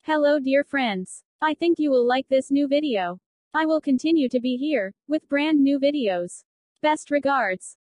Hello dear friends. I think you will like this new video. I will continue to be here, with brand new videos. Best regards.